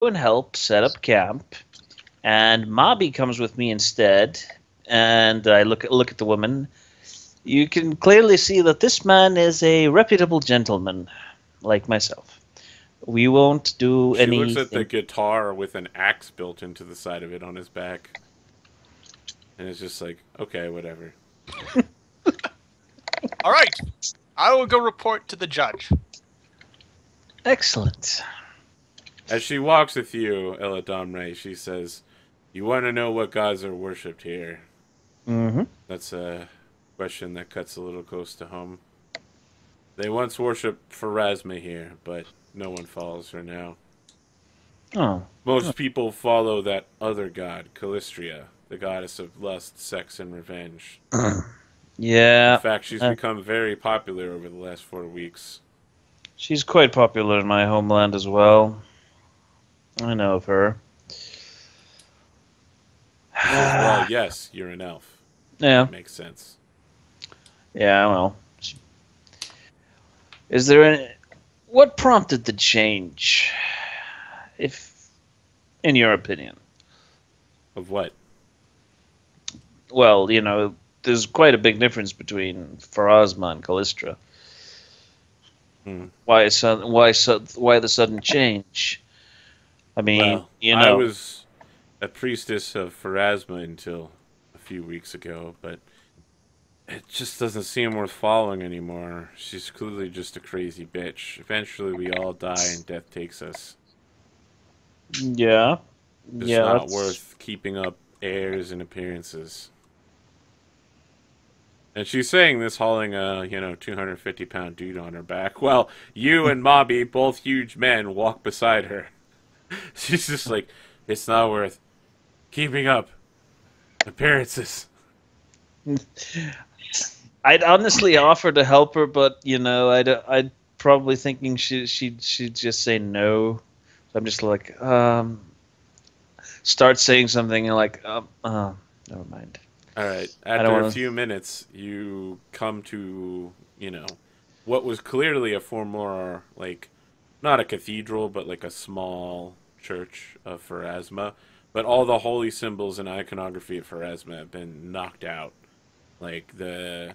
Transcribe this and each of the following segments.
and help set up camp, and Mobby comes with me instead. And I look at the woman. You can clearly see that this man is a reputable gentleman, like myself. We won't do She looks at the anything. guitar with an axe built into the side of it on his back, and it's just like, okay, whatever. All right, I will go report to the judge. Excellent. As she walks with you, Ella Domre, she says, "You want to know what gods are worshipped here?" Mm-hmm. That's a question that cuts a little close to home. They once worshipped Pharasma here, but no one follows her now. Oh. Most people follow that other god, Callistria, the goddess of lust, sex, and revenge. In Yeah. fact, she's Uh, become very popular over the last 4 weeks. she's quite popular in my homeland as well. I know of her. He says, "Well, yes, you're an elf. Yeah. That makes sense." Yeah, well. Is there any. What prompted the change, if, in your opinion? Of what? Well, there's quite a big difference between Pharasma and Callistra. Hmm. Why the sudden change? I mean, Well, I was a priestess of Pharasma until a few weeks ago, but it just doesn't seem worth following anymore. She's clearly just a crazy bitch. Eventually, we all die and death takes us. yeah, It's yeah, not that's worth keeping up airs and appearances. And she's saying this hauling a, 250-pound dude on her back. Well, you and Mobby, both huge men, walk beside her. She's just like, it's not worth keeping up appearances. I'd honestly offer to help her, but I'd probably thinking she'd just say no. So I'm just like, start saying something and like, never mind. All right. I don't After a want to. few minutes, you come to, what was clearly a former, like, not a cathedral, but like a small church of Pharasma. But all the holy symbols and iconography of Pharasma have been knocked out. Like the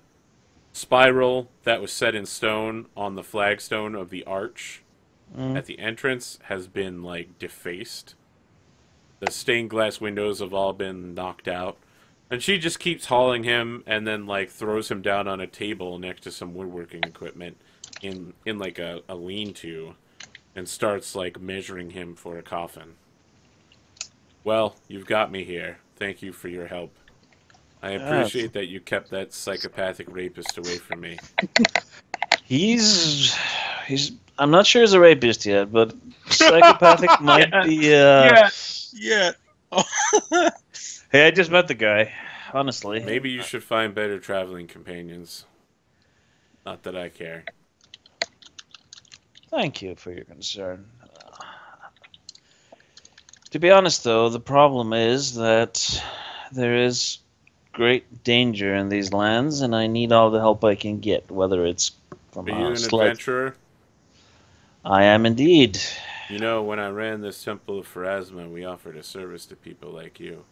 spiral that was set in stone on the flagstone of the arch Mm, at the entrance has been, like, defaced. The stained glass windows have all been knocked out. And she just keeps hauling him and then, like, throws him down on a table next to some woodworking equipment in like a lean-to and starts, like, measuring him for a coffin. Well, you've got me here. Thank you for your help. I uh, appreciate that you kept that psychopathic rapist away from me. he's he's. I'm not sure he's a rapist yet, but psychopathic might Yeah, be. yeah, yeah. Oh. Hey, I just met the guy. Honestly, Maybe you should find better traveling companions. Not that I care. thank you for your concern. To be honest, though, the problem is that there is great danger in these lands, and I need all the help I can get, whether it's from Are you a an slight. adventurer? I am indeed. When I ran this temple of Pharasma, we offered a service to people like you.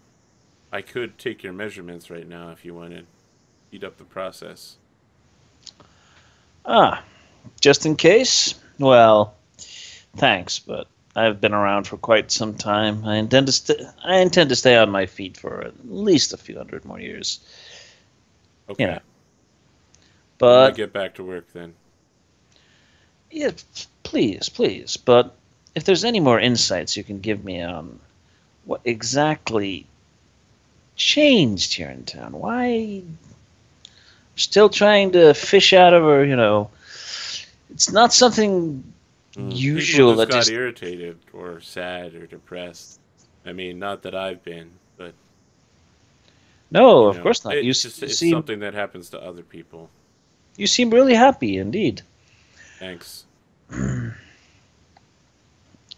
I could take your measurements right now if you wanted. Speed up the process. Ah, just in case? Well, thanks, but I've been around for quite some time. I intend to stay on my feet for at least a few hundred more years. You know, Okay. I'm gonna but get back to work then. yeah, please, please. But if there's any more insights you can give me on what exactly changed here in town, why still trying to fish out of her, it's not something People usual just that got just. irritated or sad or depressed. I mean, not that I've been, but No, of course not. it's just You it's seem something that happens to other people. you seem really happy indeed. Thanks.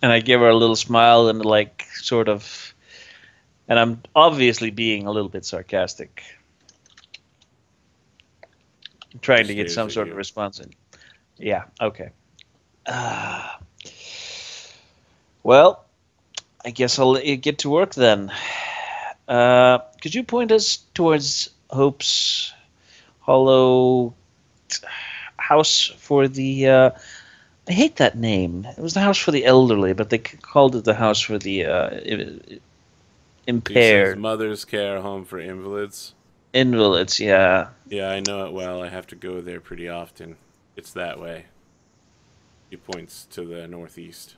And I give her a little smile and like sort of, and I'm obviously being a little bit sarcastic, She trying to get stares some at sort of you. response. In. Yeah, okay. Uh, well, I guess I'll let you get to work then. Could you point us towards Hope's Hollow house for the? I hate that name. It was the house for the elderly, but they called it the house for the He says impaired Mother's Care Home for Invalids. invalids. Yeah. Yeah, I know it well. I have to go there pretty often. It's that way. He points to the northeast.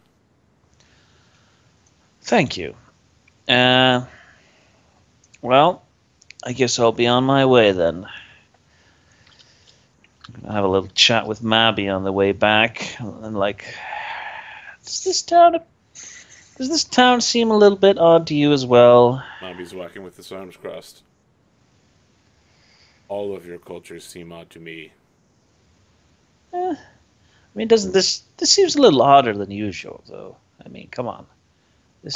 Thank you. Well, I guess I'll be on my way then. I'll have a little chat with Mabby on the way back, and does this town seem a little bit odd to you as well? Mobby's walking with his arms crossed. All of your cultures seem odd to me. I mean, doesn't this seems a little odder than usual, though? I mean, come on.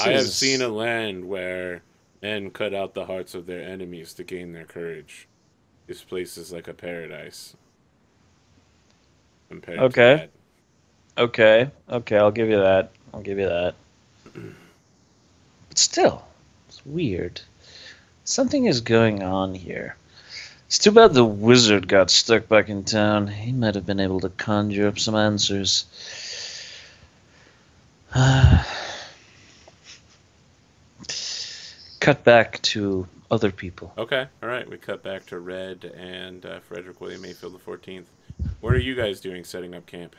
I have seen a land where men cut out the hearts of their enemies to gain their courage. This place is like a paradise. Compared to Okay. that. Okay, I'll give you that. But still, it's weird. Something is going on here. It's too bad the wizard got stuck back in town. He might have been able to conjure up some answers. Cut back to other people. Okay, alright, we cut back to Red and Frederick William Mayfield the 14th. What are you guys doing setting up camp?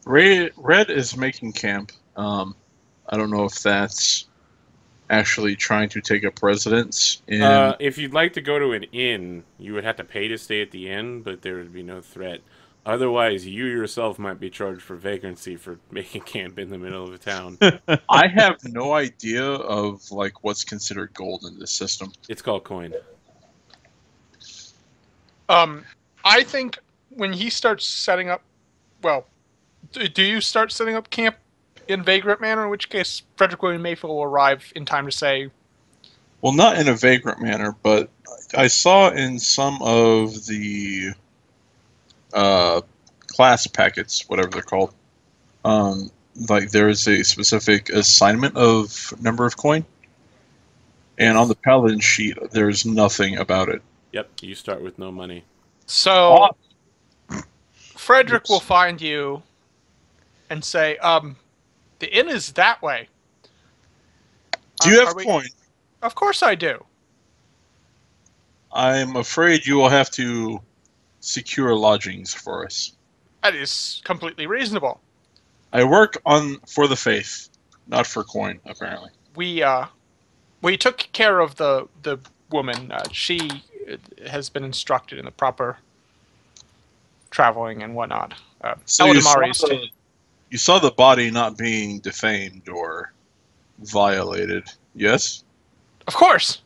Red is making camp. I don't know if that's actually trying to take up residence in. If you'd like to go to an inn, you would have to pay to stay at the inn, but there would be no threat. Otherwise, you yourself might be charged for vagrancy for making camp in the middle of a town. I have no idea of what's considered gold in this system. It's called coin. I think when he starts setting up, well, do you start setting up camp in Vagrant Manor? In which case, Frederick William Mayfield will arrive in time to say. Well, not in a vagrant manner, but I saw in some of the class packets, whatever they're called, there is a specific assignment of number of coin, and on the paladin sheet, there's nothing about it. Yep, you start with no money. So, Frederick will find you and say, the inn is that way. Do you have coin? Of course I do. I'm afraid you will have to secure lodgings for us. That is completely reasonable. I work for the faith, not for coin, apparently. We took care of the woman. She has been instructed in the proper traveling and whatnot. So you saw the body not being defamed or violated, yes? Of course.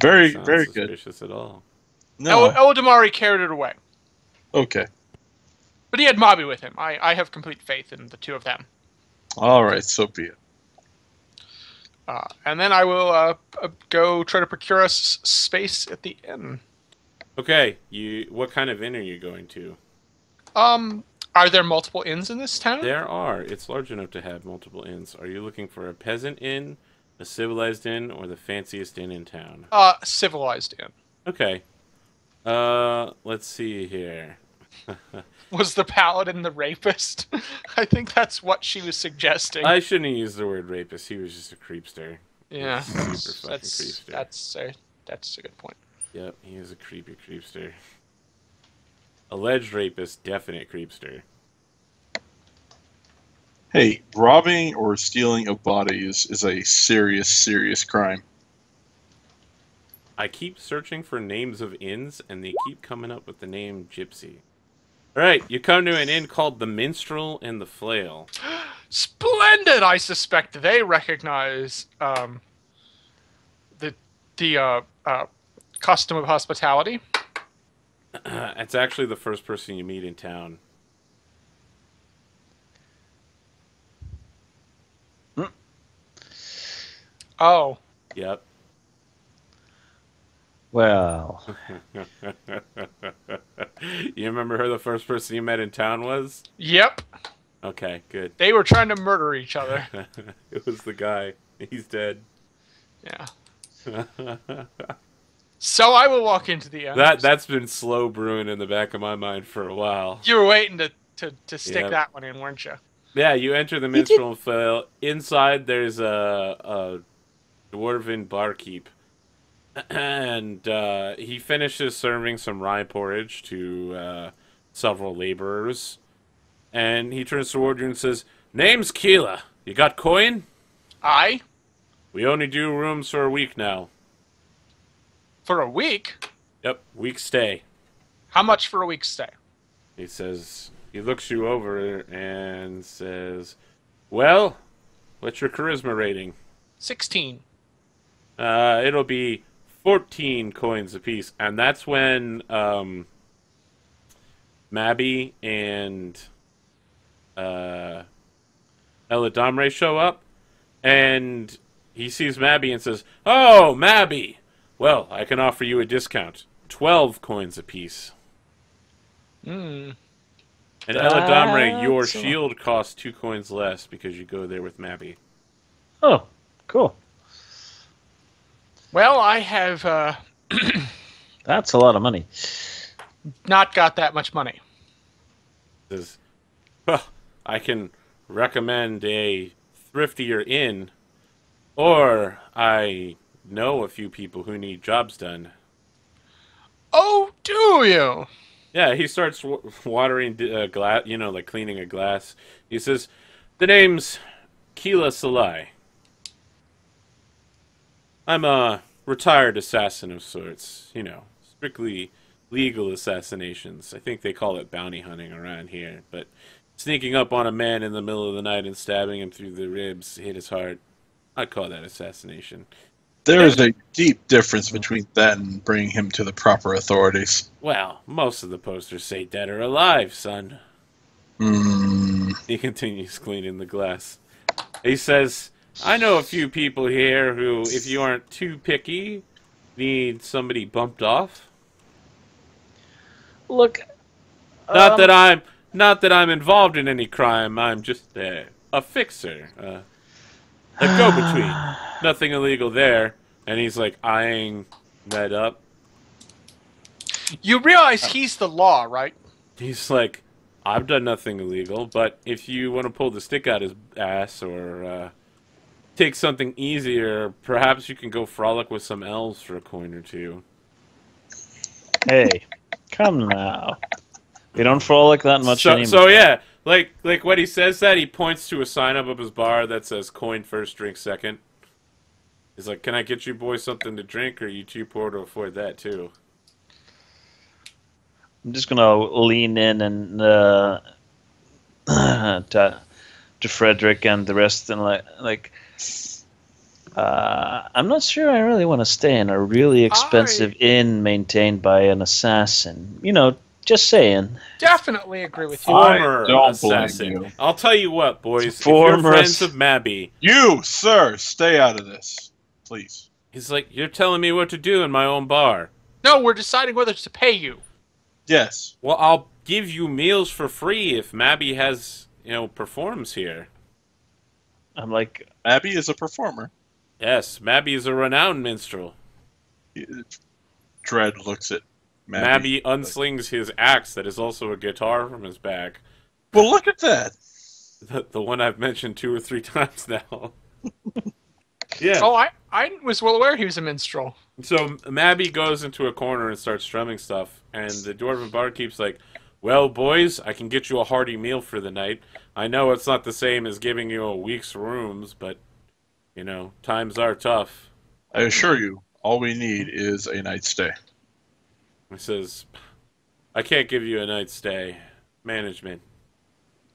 Very Sounds good. Suspicious at all. No. Eldamari carried it away. Okay. But he had Mobby with him. I have complete faith in the two of them. All right, so be it. And then I will go try to procure us space at the inn. Okay, what kind of inn are you going to? Are there multiple inns in this town? There are. It's large enough to have multiple inns. Are you looking for a peasant inn, a civilized inn, or the fanciest inn in town? Civilized inn. Okay. Let's see here. Was the paladin the rapist? I think that's what she was suggesting. I shouldn't have used the word rapist. He was just a creepster. Yeah, Super fucking creepster. That's a good point. Yep, he is a creepy creepster. Alleged rapist, definite creepster. Hey, robbing or stealing of bodies is a serious crime. I keep searching for names of inns, and they keep coming up with the name Gypsy. Alright, you come to an inn called the Minstrel and the Flail. Splendid! I suspect they recognize the custom of hospitality. It's actually the first person you meet in town. Oh. Yep. Well, You remember who the first person you met in town was? Yep. Okay, good. They were trying to murder each other. It was the guy. He's dead. Yeah. So I will walk into the That's been slow brewing in the back of my mind for a while. You were waiting to stick Yep. that one in, weren't you? Yeah, you enter the minstrel field. Inside, there's a dwarven barkeep, and he finishes serving some rye porridge to several laborers, and he turns toward you and says, "Name's Keela. You got coin? I? We only do rooms for a week now." For a week? Yep, week stay. How much for a week's stay? He says, he looks you over and says, "Well, what's your charisma rating?" 16. It'll be 14 coins apiece. And that's when Mabby and Eladamre show up. And he sees Mabby and says, "Oh, Mabby! Well, I can offer you a discount. 12 coins apiece." Hmm. And Eladamre, your That's a lot. shield costs 2 coins less because you go there with Mabby. Oh, cool. Well, I have That's a lot of money. not got that much money. Says, "Well, I can recommend a thriftier inn, or I know a few people who need jobs done." Oh, do you? Yeah, he starts watering a glass, like cleaning a glass. He says, "The name's Keela Salai. I'm a retired assassin of sorts, strictly legal assassinations. I think they call it bounty hunting around here, but sneaking up on a man in the middle of the night and stabbing him through the ribs, hit his heart, I'd call that assassination." There is a deep difference between that and bringing him to the proper authorities. "Well, most of the posters say dead or alive, son." He continues cleaning the glass. He says, "I know a few people here who, if you aren't too picky, need somebody bumped off. Look, Not that I'm involved in any crime. I'm just a fixer, a go-between. Nothing illegal there." And he's like eyeing that up. You realize he's the law, right? He's like, "I've done nothing illegal, but if you want to pull the stick out his ass or take something easier, perhaps you can go frolic with some elves for a coin or two." hey, come now. We don't frolic that much anymore. So yeah, like when he says that, he points to a sign up his bar that says "Coin first, drink second." He's like, "Can I get you boys something to drink, or are you too poor to afford that too?" I'm just gonna lean in and to Frederick and the rest, and I'm not sure I really want to stay in a really expensive inn maintained by an assassin. Just saying. Definitely agree with you. Former don't blame assassin. you. I'll tell you what, boys. If Former you're friends of Mabby, You, sir, stay out of this, please. he's like, "You're telling me what to do in my own bar. No, we're deciding whether to pay you. Yes. Well, I'll give you meals for free if Mabby has, performs here." I'm like, Abby is a performer. Yes, Mabby is a renowned minstrel. Dread looks at Mabby unslings his axe that is also a guitar from his back. Well, look at that. The one I've mentioned 2 or 3 times now. Yeah. Oh, I was well aware he was a minstrel. So Mabby goes into a corner and starts strumming stuff, and the dwarven barkeep's like, "Well, boys, I can get you a hearty meal for the night. I know it's not the same as giving you a week's rooms, but, times are tough." I assure you, all we need is a night's stay. He says, "I can't give you a night's stay. Management."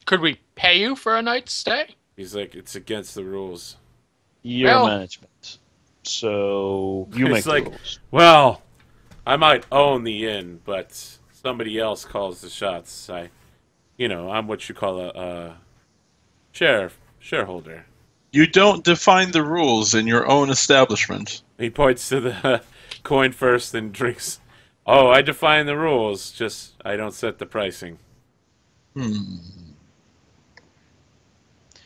Could we pay you for a night's stay? He's like, "It's against the rules." you're Well- management. So you make It's the like, rules. "Well, I might own the inn, but somebody else calls the shots. I'm what you call a shareholder." You don't define the rules in your own establishment. He points to the coin first and drinks. "Oh, I define the rules, just I don't set the pricing."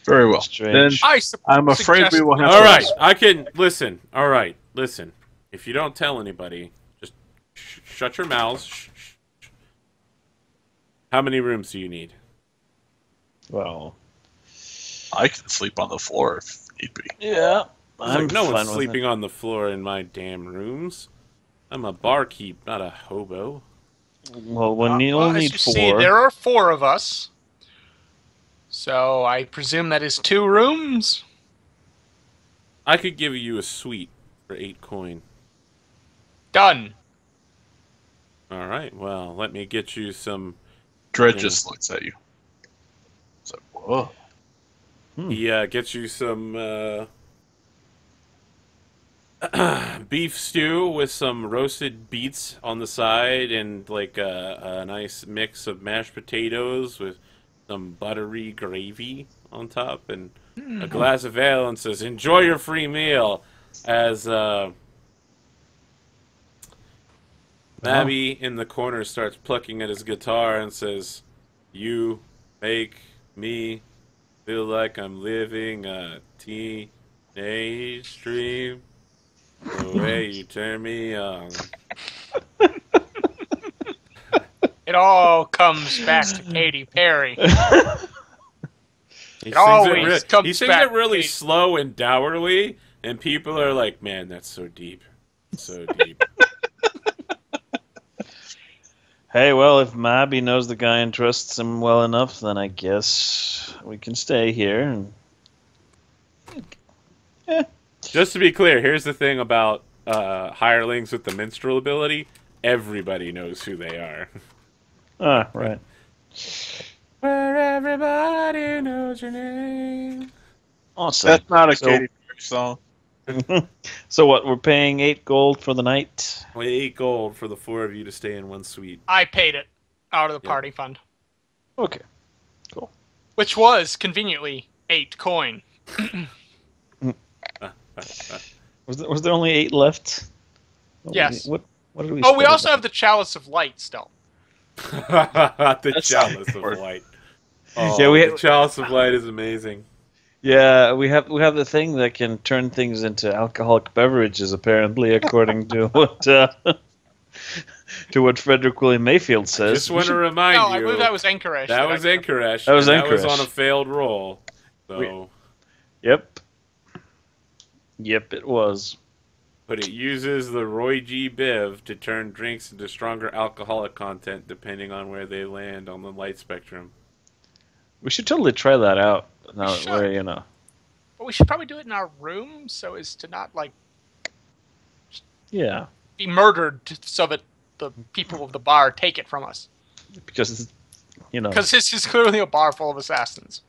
Very well. Strange. Then I'm afraid we will have All to... right, I can listen. All right, listen. If you don't tell anybody, just shut your mouths. How many rooms do you need? Well, I can sleep on the floor if need be. yeah. Like, no one's fine with sleeping on the floor in my damn rooms. I'm a barkeep, not a hobo. it. Well, when you Well, only as need you see, 4. there are 4 of us. So I presume that is 2 rooms. I could give you a suite for 8 coin. Done. All right, well, let me get you some... Dredd just looks at you. It's like, whoa. He gets you some beef stew with some roasted beets on the side and like a nice mix of mashed potatoes with some buttery gravy on top and a glass of ale and says, "Enjoy your free meal," as Mabby in the corner starts plucking at his guitar and says, "You make me feel like I'm living a teenage dream. The way you turn me on." It all comes back to Katy Perry. He always comes he sings back it really to- slow and dourly, and people are like, "Man, that's so deep. So deep." Hey, well, if Mabby knows the guy and trusts him well enough, then I guess we can stay here. And... Just to be clear, here's the thing about hirelings with the minstrel ability. Everybody knows who they are. Ah, right. Where everybody knows your name. Awesome. That's not a So- Katy Perry song. So what? We're paying 8 gold for the night. 8 gold for the 4 of you to stay in one suite. I paid it out of the Yep. party fund, Okay. which was conveniently 8 coin. Was there only 8 left? Yes. What did we? Oh, we spend also it have the Chalice of Light still. The That's Chalice of important. Light. Oh, Yeah, the Chalice of Light is amazing. Yeah, we have the thing that can turn things into alcoholic beverages. Apparently, according to what Frederick William Mayfield says. Just want to remind No, you. I believe that was Anchorage. That was Anchorage. That was and That was Anchorage. on a failed roll. So, Yep. Yep, it was. but it uses the Roy G. Biv to turn drinks into stronger alcoholic content depending on where they land on the light spectrum. We should totally try that out. Now that should. we're, But we should probably do it in our room so as to not yeah, be murdered so that the people of the bar take it from us. because Because this is clearly a bar full of assassins.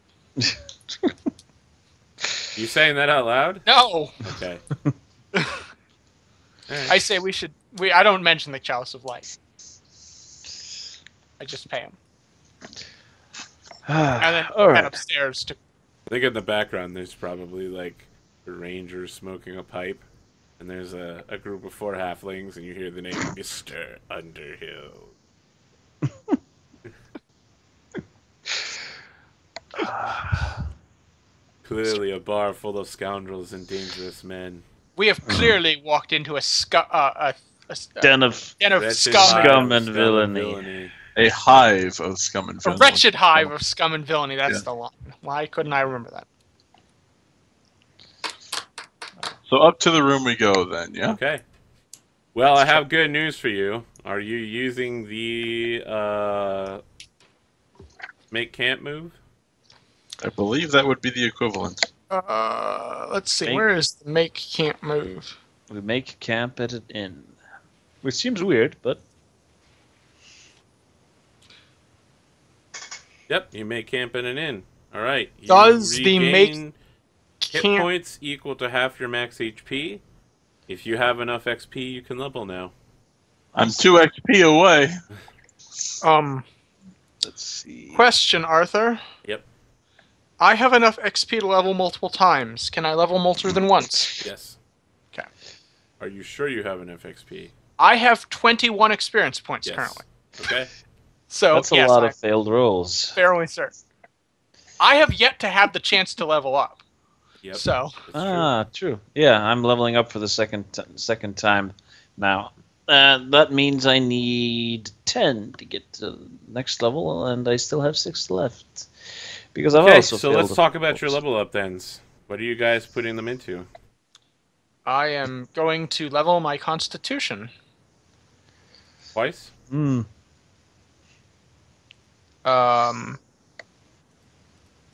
You saying that out loud? No, Okay. I say we should. I don't mention the Chalice of Light. I just pay him, and then all head right. upstairs to. I think in the background there's probably like a ranger smoking a pipe, and there's a group of 4 halflings, and you hear the name Mr. Underhill. Clearly a bar full of scoundrels and dangerous men. We have clearly walked into a Den of den of Wretched scum, hive Scum of and villainy. A hive of scum and a villainy. wretched hive of scum and villainy. That's Yeah. the line. Why couldn't I remember that? So up to the room we go then, yeah? Okay. Well, I have good news for you. Are you using the make camp move? I believe that would be the equivalent. Let's see. Make- Where is the make camp move? We make camp at an inn, which seems weird, but Yep, you make camp in an inn. All right. You Does the regain hit camp- points equal to half your max HP. If you have enough XP, you can level now. I'm 2 XP away. let's see. Question, Arthur. Yep. I have enough XP to level multiple times. Can I level more than once? Yes. Okay. Are you sure you have enough XP? I have 21 experience points Yes. currently. Okay. So That's a yes, lot I'm of failed rolls. fairly certain. I have yet to have the chance to level up. Yep. So That's true. True. Yeah, I'm leveling up for the second time now. That means I need 10 to get to the next level, and I still have 6 left. Because I've Okay, also so failed let's a talk few about your levels. level up thens. What are you guys putting them into? I am going to level my constitution. Twice? Hmm. Um,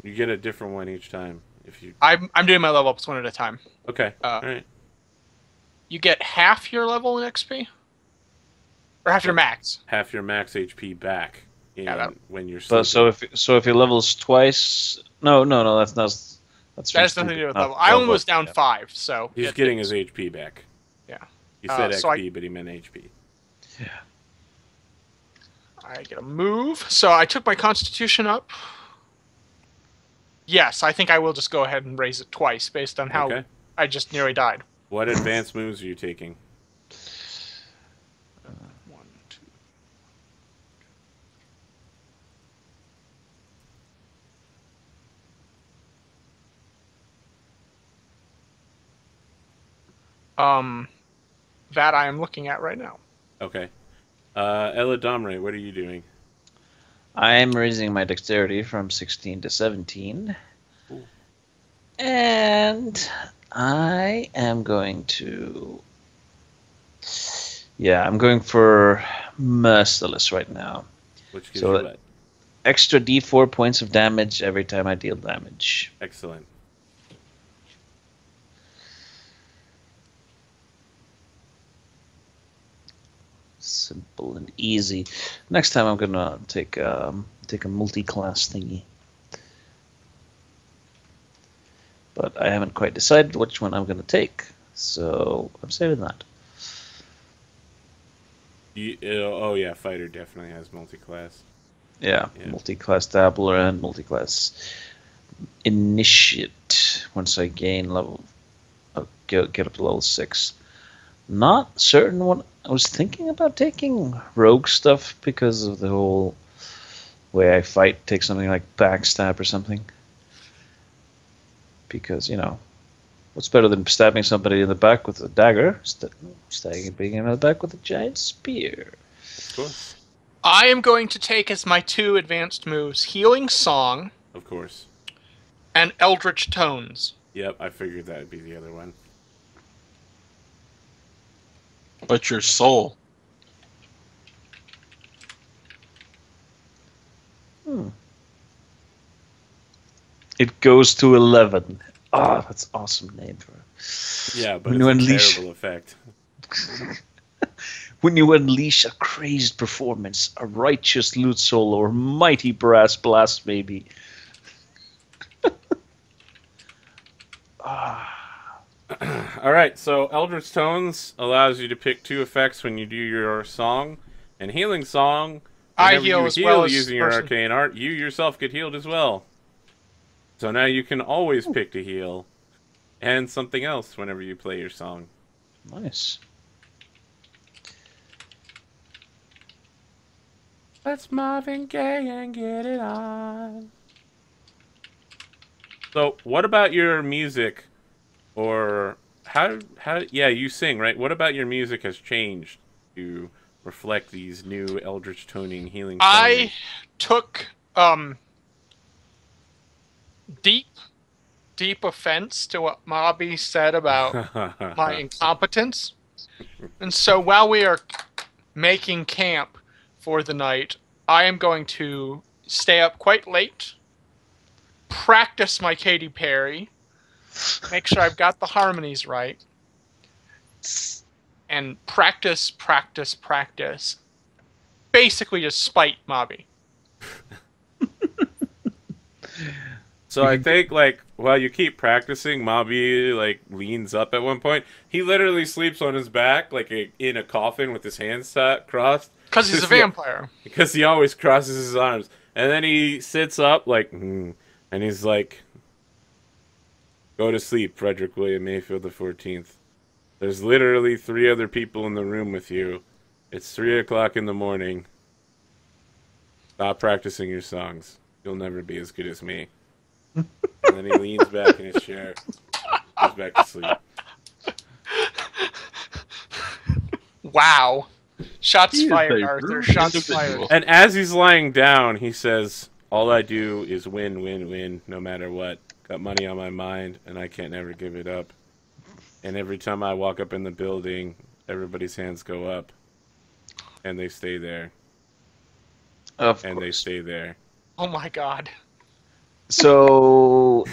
You get a different one each time. If you I'm doing my level ups one at a time. Okay. Uh, All right. You get half your level in XP, or half your max. Half your max HP back Yeah, that, when you're But sleeping. so if he levels twice, no, that's that from has nothing to do sleeping, with not level. I only level was up. down Yeah. 5, so He's getting his HP back. yeah. He said So XP, but he meant HP. I get a move. So I took my constitution up. Yes, I think I will just go ahead and raise it twice based on how Okay. I just nearly died. What advanced moves are you taking? 1, 2. That I am looking at right now. Okay. Ella Domre, what are you doing? I'm raising my dexterity from 16 to 17. Ooh. And I am going to... Yeah, I'm going for Merciless right now. Which gives So you what? extra d4 points of damage every time I deal damage. Excellent. Simple and easy. Next time I'm gonna take a multi-class thingy, but I haven't quite decided which one I'm gonna take, so I'm saving that. Oh yeah, fighter definitely has multi-class. Yeah, Yeah. multi-class dabbler and multi-class initiate. Once I gain level, get up to level 6. Not certain what I was thinking about taking rogue stuff because of the whole way I fight. Take something like backstab or something. Because, what's better than stabbing somebody in the back with a dagger? Stabbing him in the back with a giant spear. Of course. I am going to take as my 2 advanced moves Healing Song Of course. and Eldritch Tones. Yep, I figured that would be the other one. But your soul. It goes to 11. Ah, that's an awesome name for it. Yeah, but When it's you a unleash- terrible effect. When you unleash a crazed performance, a righteous lute solo, or mighty brass blast, maybe. All right, so Eldritch Tones allows you to pick 2 effects when you do your song, and Healing Song. I Whenever heal you as heal well as using your person. arcane art, you yourself get healed as well. So now you can always pick to heal, and something else whenever you play your song. Nice. Let's Marvin Gaye and get it on. So, what about your music, or how? Yeah, you sing, right? What about your music has changed to reflect these new Eldritch toning healing songs? I took deep offense to what Mobby said about my incompetence. And so while we are making camp for the night, I am going to stay up quite late, practice my Katy Perry, make sure I've got the harmonies right, and practice. Basically just spite Mobby. So I think, while you keep practicing, Mobby, leans up at one point. He literally sleeps on his back, in a coffin with his hands crossed. Because he's a vampire. Because he always crosses his arms. And then he sits up, and he's like, go to sleep, Frederick William Mayfield the 14th. There's literally 3 other people in the room with you. It's 3 o'clock in the morning. Stop practicing your songs. You'll never be as good as me. And then he leans back in his chair, goes back to sleep. Wow. Shots He is fired, a Arthur. rude Shots individual. fired. And as he's lying down, he says, "All I do is win, win, win, no matter what. Got money on my mind, and I can't ever give it up. And every time I walk up in the building, everybody's hands go up, and they stay there, Of and they course. stay there." Oh my god. So,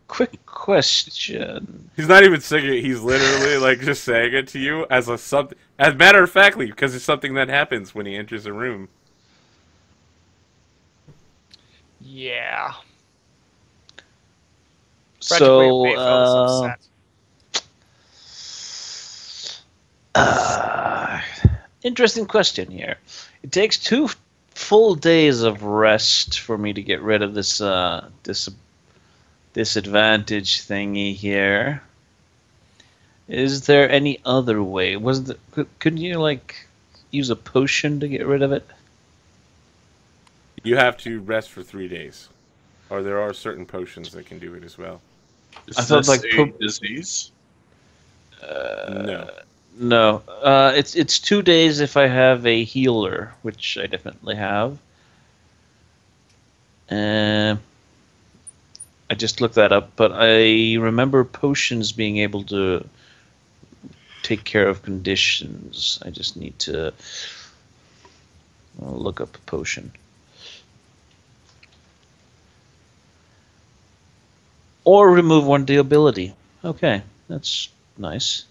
quick question. He's not even singing it. He's literally like just saying it to you as a something. As matter of factly, because it's something that happens when he enters a room. Yeah. So, Mayfield is upset. interesting question here. It takes 2 full days of rest for me to get rid of this disadvantage thingy here. Is there any other way? Couldn't you like use a potion to get rid of it? You have to rest for 3 days, or there are certain potions that can do it as well. Is I thought, this like, a disease? No. No. It's 2 days if I have a healer, which I definitely have. I just looked that up, but I remember potions being able to take care of conditions. I just need to look up a potion. Or remove 1 ability. Okay, that's nice.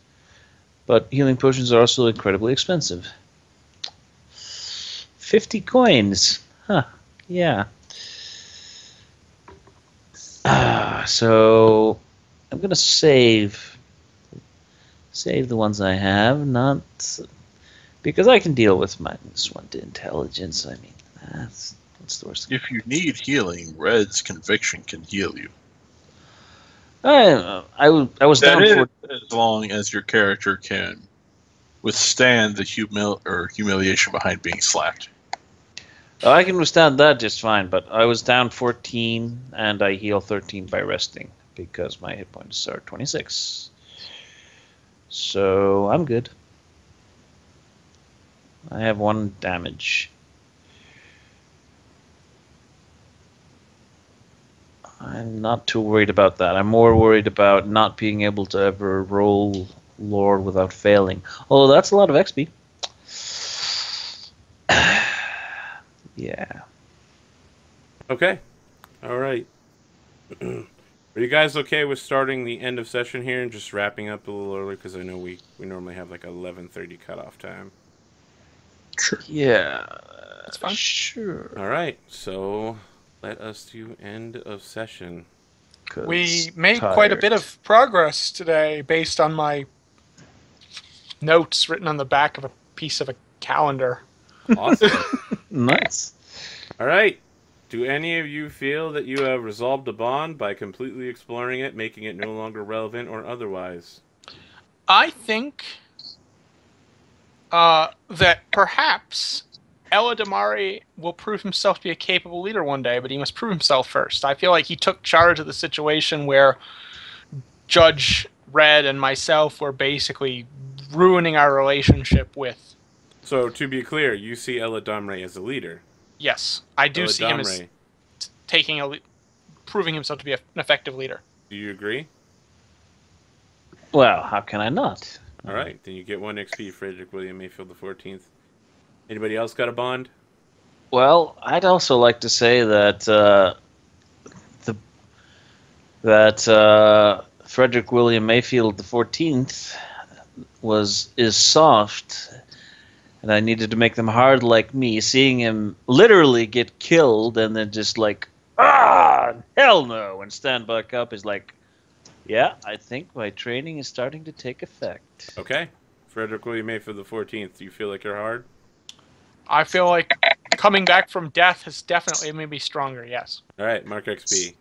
But healing potions are also incredibly expensive. 50 coins. Huh, yeah. So I'm gonna save the ones I have, not because I can deal with -1 to intelligence. I mean, that's the worst. If you need healing, Red's conviction can heal you. I was That down is, for as long as your character can withstand the humiliation behind being slapped. I can withstand that just fine, but I was down 14 and I heal 13 by resting because my hit points are 26. So I'm good. I have 1 damage. I'm not too worried about that. I'm more worried about not being able to ever roll Lord without failing. Although that's a lot of XP. Yeah. Okay. All right. Are you guys okay with starting the end of session here and just wrapping up a little early? Because I know we normally have like 11:30 cutoff time. Sure. Yeah. That's fine. Sure. All right. So let us do end of session. 'Cause We made quite a bit tired. of progress today based on my notes written on the back of a piece of a calendar. Awesome. Nice. All right. Do any of you feel that you have resolved a bond by completely exploring it, making it no longer relevant or otherwise? I think that perhaps Ella Damari will prove himself to be a capable leader one day, but he must prove himself first. I feel like he took charge of the situation where Judge Red and myself were basically ruining our relationship with. So, to be clear, you see Ella Damre as a leader. Yes, I do Ella see him as Damre, proving himself to be an effective leader. do you agree? Well, how can I not? All right, then you get 1 XP, Frederick William Mayfield the 14th. Anybody else got a bond? Well, I'd also like to say that Frederick William Mayfield the 14th is soft, and I needed to make them hard like me. Seeing him literally get killed and then just like hell no, and stand back up is like, yeah, I think my training is starting to take effect. Okay. Frederick William Mayfield the 14th, do you feel like you're hard? I feel like coming back from death has definitely made me stronger, yes. All right, mark XP.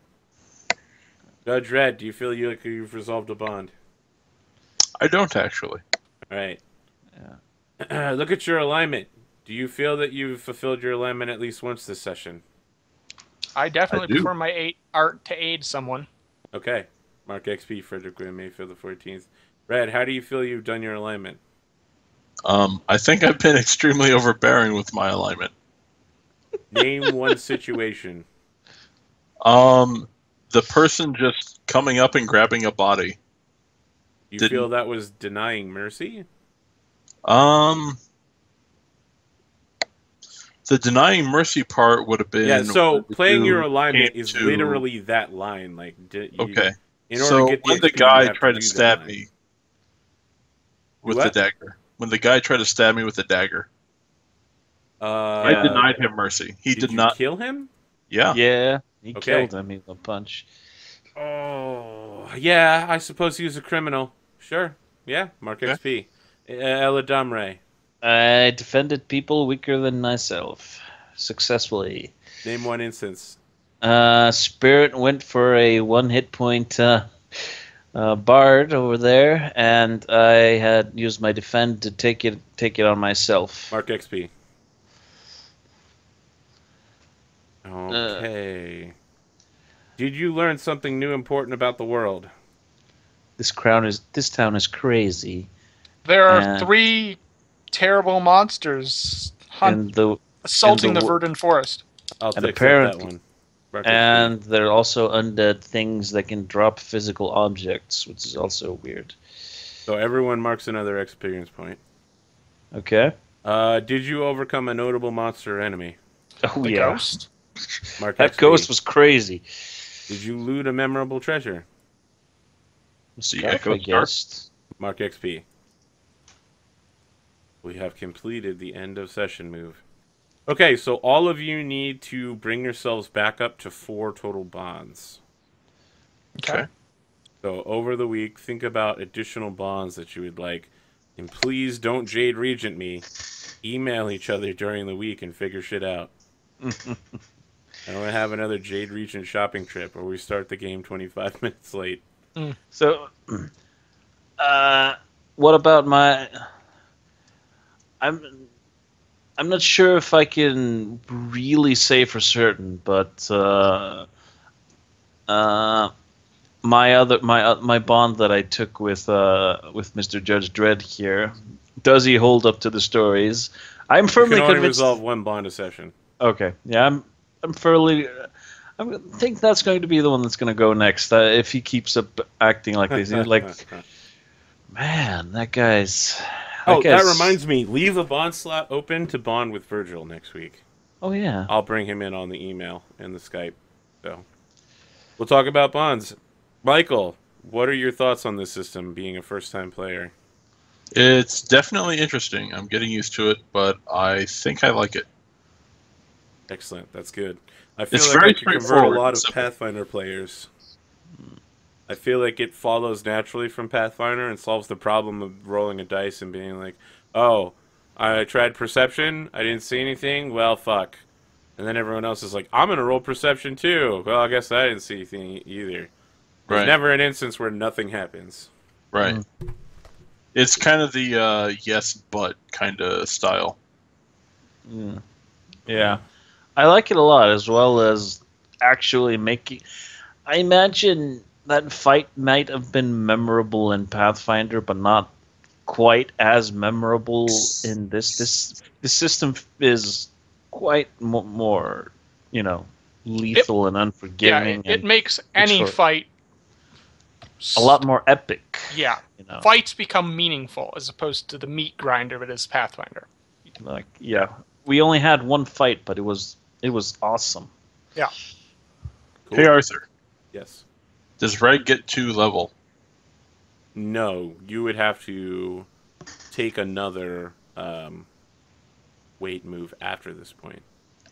Judge Red, do you feel like you've resolved a bond? I don't actually. All right. Look at your alignment. Do you feel that you've fulfilled your alignment at least once this session? I definitely do. prefer my 8 art to aid someone. Okay. Mark XP, Frederick Graham, Mayfield the 14th. Red, how do you feel you've done your alignment? I think I've been extremely overbearing with my alignment. Name one situation. The person just coming up and grabbing a body. You feel that was denying mercy? The denying mercy part would have been... Yeah, so when the playing your dude alignment came is to- literally that line. Like, Okay. in order to get the when the XP, you guy have tried to to do that stab line. me with What? the dagger. When the guy tried to stab me with the dagger, I denied him mercy. He did you not kill him? Yeah. Yeah, he Okay. killed him with a punch. Oh, yeah, I suppose he was a criminal. Sure. Yeah, Mark Okay. XP. Eladamre. I defended people weaker than myself successfully. Name one instance. Spirit went for a 1 hit point bard over there, and I had used my defend to take it on myself. Mark XP. Okay. Did you learn something new important about the world? This town is crazy. There are 3 terrible monsters assaulting the verdant forest. I'll And accept that apparently- one. Mark And there are also undead things that can drop physical objects, which is also weird. So everyone marks another experience point. Okay. Did you overcome a notable monster or enemy? Oh The yeah. ghost? Mark That XP. ghost was crazy. Did you loot a memorable treasure? Scarf, Echo I guessed. Mark XP. We have completed the end of session move. Okay, so all of you need to bring yourselves back up to 4 total bonds. Okay. So over the week, think about additional bonds that you would like. And please don't Jade Regent me. Email each other during the week and figure shit out. I don't want to have another Jade Regent shopping trip where we start the game 25 minutes late. So, what about my? I'm not sure if I can really say for certain, but my bond that I took with Mr. Judge Dredd here, does he hold up to the stories? I'm You firmly can only convinced. resolve 1 bond a session. Okay, yeah, I'm fairly. I think that's going to be the one that's going to go next. If he keeps up acting like this, he's like, man, that guy's. That reminds me. Leave a bond slot open to bond with Virgil next week. Oh yeah. I'll bring him in on the email and the Skype. So we'll talk about bonds. Michael, what are your thoughts on this system, being a first-time player? It's definitely interesting. I'm getting used to it, but I think I like it. Excellent. That's good. I feel It's like very I could convert a straightforward lot and of simple. Pathfinder players. I feel like it follows naturally from Pathfinder and solves the problem of rolling a dice and being like, oh, I tried perception, I didn't see anything, well, fuck. And then everyone else is like, I'm going to roll perception too. Well, I guess I didn't see anything either. There's Right. never an instance where nothing happens. Right. It's kind of the yes, but kind of style. Yeah, I like it a lot, as well as actually making. I imagine that fight might have been memorable in Pathfinder, but not quite as memorable in this. This system is quite more, lethal and Yeah, unforgiving. it and makes any sort of fight a lot more epic. Yeah. Fights become meaningful as opposed to the meat grinder that is Pathfinder. Like, yeah, we only had one fight, but it was awesome. Yeah. Cool. Hey, Arthur. Yes. Does Red get 2 level? No, you would have to take another weight move after this point.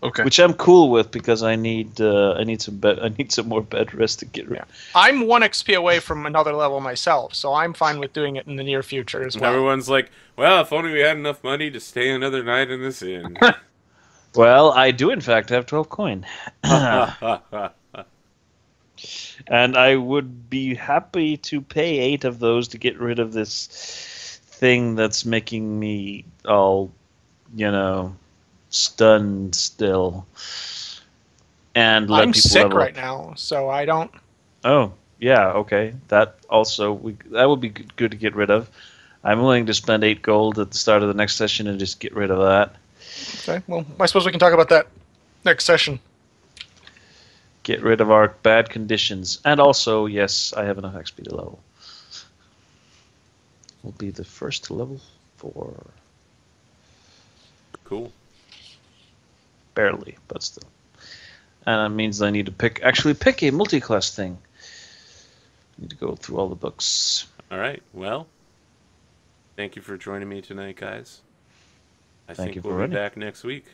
Okay. Which I'm cool with because I need some more bed rest to get rid. Yeah. I'm 1 XP away from another level myself, so I'm fine with doing it in the near future as And well. everyone's like, well, if only we had enough money to stay another night in this inn. Well, I do in fact have 12 coin. And I would be happy to pay 8 of those to get rid of this thing that's making me all, stunned still. and let I'm people sick level right up. now, so I don't. Oh, yeah, okay. That also that would be good to get rid of. I'm willing to spend 8 gold at the start of the next session and just get rid of that. Okay, well, I suppose we can talk about that next session. Get rid of our bad conditions. And also, yes, I have enough XP to level. Will be the first to level 4. Cool. Barely, but still. And that means I need to actually pick a multi-class thing. I need to go through all the books. All right. Well, thank you for joining me tonight, guys. I Thank think you we'll for be running. back next week.